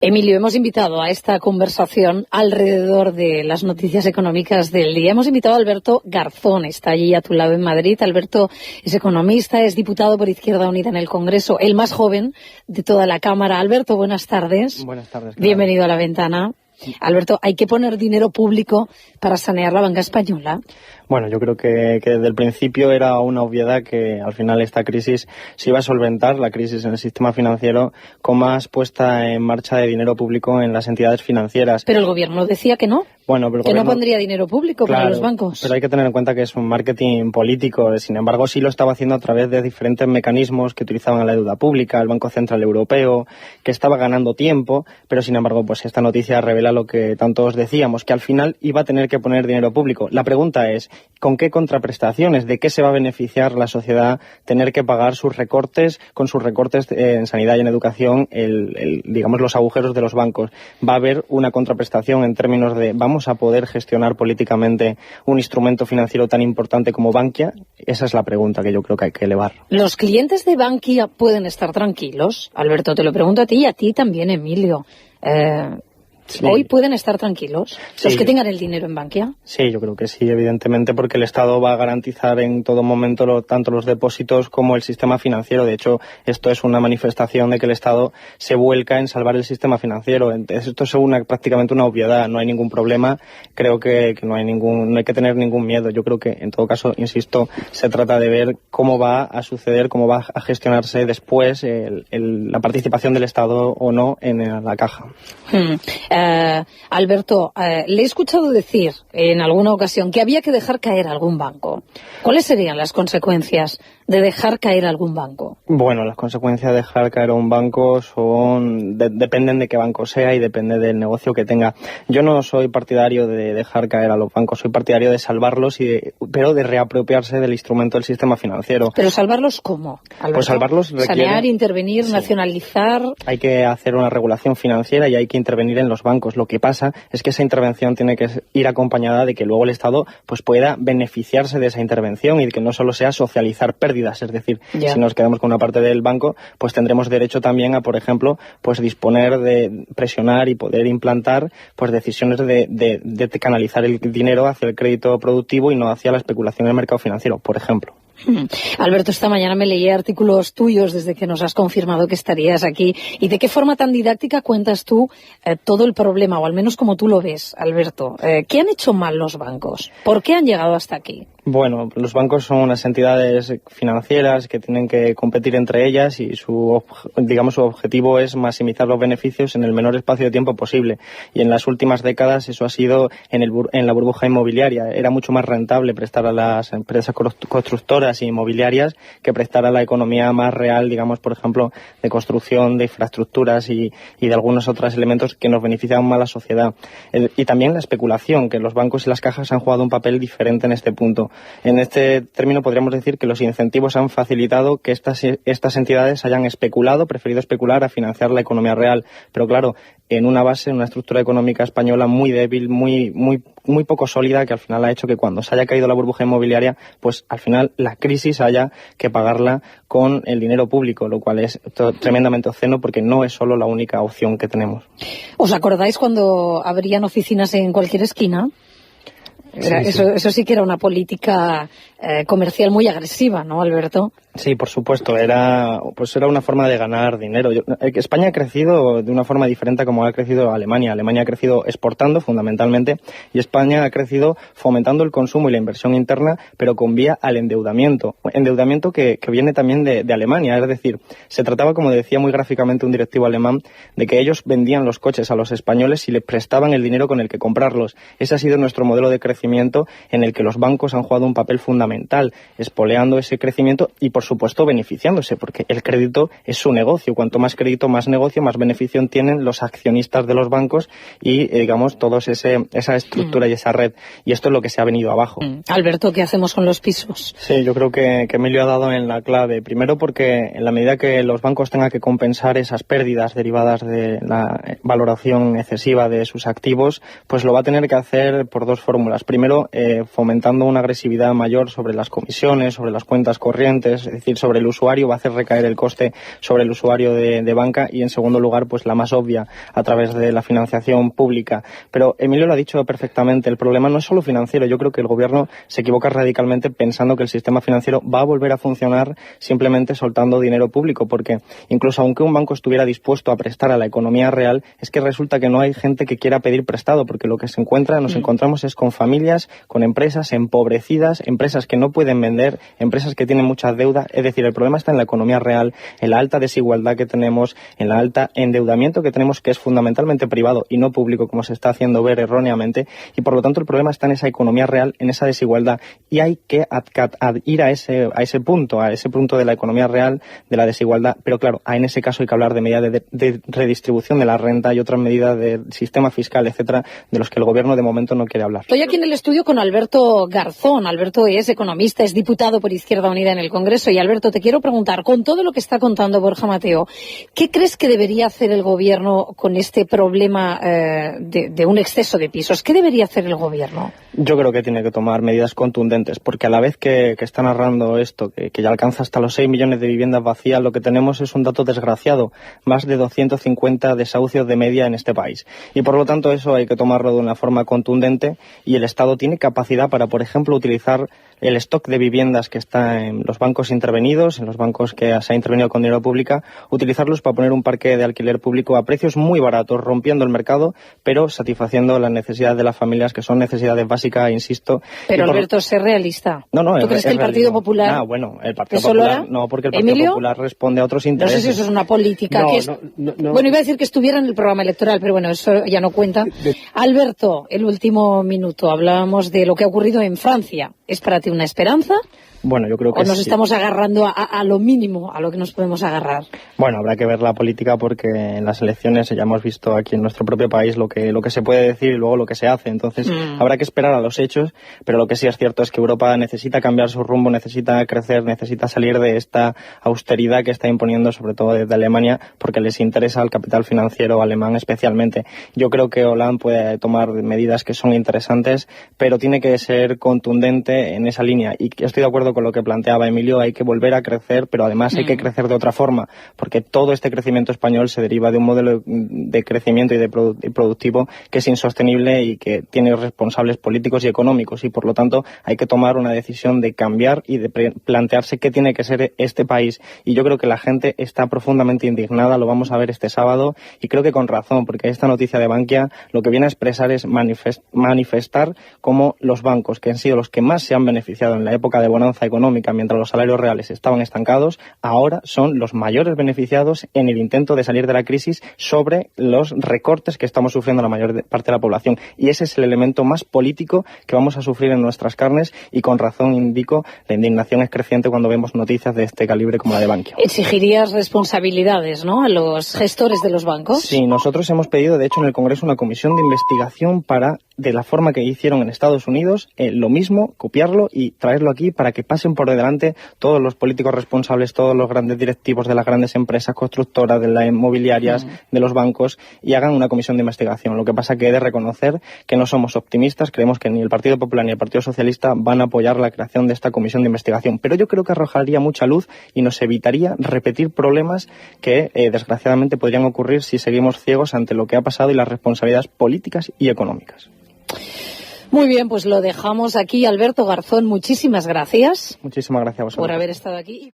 Emilio, hemos invitado a esta conversación alrededor de las noticias económicas del día. Hemos invitado a Alberto Garzón, está allí a tu lado en Madrid. Alberto es economista, es diputado por Izquierda Unida en el Congreso, el más joven de toda la Cámara. Alberto, buenas tardes. Buenas tardes. Claro. Bienvenido a La Ventana. Alberto, ¿hay que poner dinero público para sanear la banca española? Bueno, yo creo que desde el principio era una obviedad que al final esta crisis se iba a solventar, la crisis en el sistema financiero, con más puesta en marcha de dinero público en las entidades financieras. Pero el gobierno decía que no. Bueno, pero que no pondría dinero público para los bancos. Pero hay que tener en cuenta que es un marketing político. Sin embargo, sí lo estaba haciendo a través de diferentes mecanismos que utilizaban la deuda pública, el Banco Central Europeo, que estaba ganando tiempo, pero sin embargo, pues esta noticia revela lo que tanto os decíamos, que al final iba a tener que poner dinero público. La pregunta es, ¿con qué contraprestaciones? ¿De qué se va a beneficiar la sociedad tener que pagar sus recortes, con sus recortes en sanidad y en educación, digamos, los agujeros de los bancos? Va a haber una contraprestación en términos de ¿vamos a poder gestionar políticamente un instrumento financiero tan importante como Bankia? Esa es la pregunta que yo creo que hay que elevar. ¿Los clientes de Bankia pueden estar tranquilos? Alberto, te lo pregunto a ti y a ti también, Emilio. Sí. ¿Hoy pueden estar tranquilos los que tengan el dinero en Bankia? Sí, yo creo que sí, evidentemente, porque el Estado va a garantizar en todo momento tanto los depósitos como el sistema financiero. De hecho, esto es una manifestación de que el Estado se vuelca en salvar el sistema financiero. Entonces, esto es prácticamente una obviedad, no hay ningún problema. Creo que no hay que tener ningún miedo. Yo creo que, en todo caso, insisto, se trata de ver cómo va a suceder, cómo va a gestionarse después la participación del Estado o no en la caja. Alberto, le he escuchado decir en alguna ocasión que había que dejar caer algún banco. ¿Cuáles serían las consecuencias de dejar caer algún banco? Bueno, las consecuencias de dejar caer a un banco dependen de qué banco sea y depende del negocio que tenga. Yo no soy partidario de dejar caer a los bancos, soy partidario de salvarlos, pero de reapropiarse del instrumento del sistema financiero. ¿Pero salvarlos cómo, Alberto? Pues salvarlos requiere... Sanear, intervenir, nacionalizar... Hay que hacer una regulación financiera y hay que intervenir en los bancos. Lo que pasa es que esa intervención tiene que ir acompañada de que luego el Estado pues pueda beneficiarse de esa intervención y de que no solo sea socializar pérdidas. Es decir, si nos quedamos con una parte del banco, pues tendremos derecho también a, por ejemplo, pues disponer de presionar y poder implantar pues decisiones de canalizar el dinero hacia el crédito productivo y no hacia la especulación en el mercado financiero, por ejemplo. Alberto, esta mañana me leí artículos tuyos desde que nos has confirmado que estarías aquí. ¿Y de qué forma tan didáctica cuentas tú todo el problema, o al menos como tú lo ves, Alberto? ¿Qué han hecho mal los bancos? ¿Por qué han llegado hasta aquí? Bueno, los bancos son unas entidades financieras que tienen que competir entre ellas y su objetivo es maximizar los beneficios en el menor espacio de tiempo posible. Y en las últimas décadas eso ha sido en la burbuja inmobiliaria. Era mucho más rentable prestar a las empresas constructoras y inmobiliarias que prestar a la economía más real, digamos, por ejemplo, de construcción, de infraestructuras y de algunos otros elementos que nos benefician más a la sociedad. Y también la especulación, que los bancos y las cajas han jugado un papel diferente en este punto. En este término podríamos decir que los incentivos han facilitado que estas entidades hayan preferido especular a financiar la economía real. Pero claro, en una estructura económica española muy débil, muy poco sólida, que al final ha hecho que cuando se haya caído la burbuja inmobiliaria, pues al final la crisis haya que pagarla con el dinero público, lo cual es tremendamente obsceno porque no es solo la única opción que tenemos. ¿Os acordáis cuando abrían oficinas en cualquier esquina? Eso sí que era una política comercial muy agresiva, ¿no, Alberto? Sí, por supuesto, era una forma de ganar dinero. España ha crecido de una forma diferente a como ha crecido Alemania. Alemania ha crecido exportando fundamentalmente y España ha crecido fomentando el consumo y la inversión interna, pero con vía al endeudamiento. Endeudamiento que viene también de Alemania, es decir, se trataba, como decía muy gráficamente un directivo alemán, de que ellos vendían los coches a los españoles y les prestaban el dinero con el que comprarlos. Ese ha sido nuestro modelo de crecimiento en el que los bancos han jugado un papel fundamental, espoleando ese crecimiento y, por supuesto, beneficiándose, porque el crédito es su negocio. Cuanto más crédito, más negocio, más beneficio tienen los accionistas de los bancos y, digamos, toda esa estructura y esa red. Y esto es lo que se ha venido abajo. Alberto, ¿qué hacemos con los pisos? Sí, yo creo que Emilio ha dado en la clave. Primero porque en la medida que los bancos tengan que compensar esas pérdidas derivadas de la valoración excesiva de sus activos, pues lo va a tener que hacer por dos fórmulas. Primero, fomentando una agresividad mayor sobre las comisiones, sobre las cuentas corrientes, es decir, sobre el usuario, va a hacer recaer el coste sobre el usuario de banca y, en segundo lugar, pues la más obvia, a través de la financiación pública. Pero Emilio lo ha dicho perfectamente, el problema no es solo financiero. Yo creo que el gobierno se equivoca radicalmente pensando que el sistema financiero va a volver a funcionar simplemente soltando dinero público, porque incluso aunque un banco estuviera dispuesto a prestar a la economía real, es que resulta que no hay gente que quiera pedir prestado, porque lo que nos encontramos es con familias, con empresas empobrecidas, empresas que no pueden vender, empresas que tienen mucha deuda. Es decir, el problema está en la economía real, en la alta desigualdad que tenemos, en la alta endeudamiento que tenemos, que es fundamentalmente privado y no público, como se está haciendo ver erróneamente, y por lo tanto el problema está en esa economía real, en esa desigualdad, y hay que ir a ese punto de la economía real, de la desigualdad. Pero claro, en ese caso hay que hablar de medidas de redistribución de la renta y otras medidas del sistema fiscal, etcétera, de los que el gobierno de momento no quiere hablar. Estoy aquí en el estudio con Alberto Garzón. Alberto es economista, es diputado por Izquierda Unida en el Congreso. Y Alberto, te quiero preguntar, con todo lo que está contando Borja Mateo, ¿qué crees que debería hacer el gobierno con este problema de un exceso de pisos? ¿Qué debería hacer el gobierno? Yo creo que tiene que tomar medidas contundentes, porque a la vez que está narrando esto, que ya alcanza hasta los 6 millones de viviendas vacías, lo que tenemos es un dato desgraciado, más de 250 desahucios de media en este país. Y por lo tanto eso hay que tomarlo de una forma contundente, y el Estado tiene capacidad para, por ejemplo, utilizar el stock de viviendas que está en los bancos intervenidos, en los bancos que se ha intervenido con dinero público, utilizarlos para poner un parque de alquiler público a precios muy baratos, rompiendo el mercado, pero satisfaciendo las necesidades de las familias, que son necesidades básicas, insisto. Pero Alberto, sé realista. No, ¿Tú crees que el Partido Popular... Ah, bueno, el Partido Popular no, porque el Partido Popular responde a otros intereses. No sé si eso es una política. No. Bueno, iba a decir que estuviera en el programa electoral, pero bueno, eso ya no cuenta. Alberto, el último minuto, hablábamos de lo que ha ocurrido en Francia. ¿Es para ti una esperanza? Bueno, yo creo que ¿O nos estamos agarrando a lo mínimo, a lo que nos podemos agarrar? Bueno, habrá que ver la política, porque en las elecciones ya hemos visto aquí en nuestro propio país lo que se puede decir y luego lo que se hace. Entonces habrá que esperar a los hechos, pero lo que sí es cierto es que Europa necesita cambiar su rumbo, necesita crecer, necesita salir de esta austeridad que está imponiendo, sobre todo desde Alemania, porque les interesa al capital financiero alemán especialmente. Yo creo que Hollande puede tomar medidas que son interesantes, pero tiene que ser contundente en esa línea. Y estoy de acuerdo con lo que planteaba Emilio, hay que volver a crecer, pero además hay que crecer de otra forma, porque todo este crecimiento español se deriva de un modelo de crecimiento y de productivo que es insostenible y que tiene responsables políticos y económicos, y por lo tanto hay que tomar una decisión de cambiar y de plantearse qué tiene que ser este país. Y yo creo que la gente está profundamente indignada, lo vamos a ver este sábado, y creo que con razón, porque esta noticia de Bankia lo que viene a expresar es manifestar cómo los bancos, que han sido los que más se han beneficiado en la época de bonanza económica, mientras los salarios reales estaban estancados, ahora son los mayores beneficiados en el intento de salir de la crisis sobre los recortes que estamos sufriendo la mayor parte de la población. Y ese es el elemento más político que vamos a sufrir en nuestras carnes, y con razón indico, la indignación es creciente cuando vemos noticias de este calibre como la de Bankia. Exigirías responsabilidades, ¿no?, a los gestores de los bancos. Sí, nosotros hemos pedido, de hecho, en el Congreso una comisión de investigación para, de la forma que hicieron en Estados Unidos, lo mismo, copiarlo y traerlo aquí para que pasen por delante todos los políticos responsables, todos los grandes directivos de las grandes empresas constructoras, de las inmobiliarias, de los bancos, y hagan una comisión de investigación. Lo que pasa que he de reconocer que no somos optimistas, creemos que ni el Partido Popular ni el Partido Socialista van a apoyar la creación de esta comisión de investigación, pero yo creo que arrojaría mucha luz y nos evitaría repetir problemas que desgraciadamente podrían ocurrir si seguimos ciegos ante lo que ha pasado y las responsabilidades políticas y económicas. Muy bien, pues lo dejamos aquí. Alberto Garzón, muchísimas gracias. Muchísimas gracias a vosotros por haber estado aquí.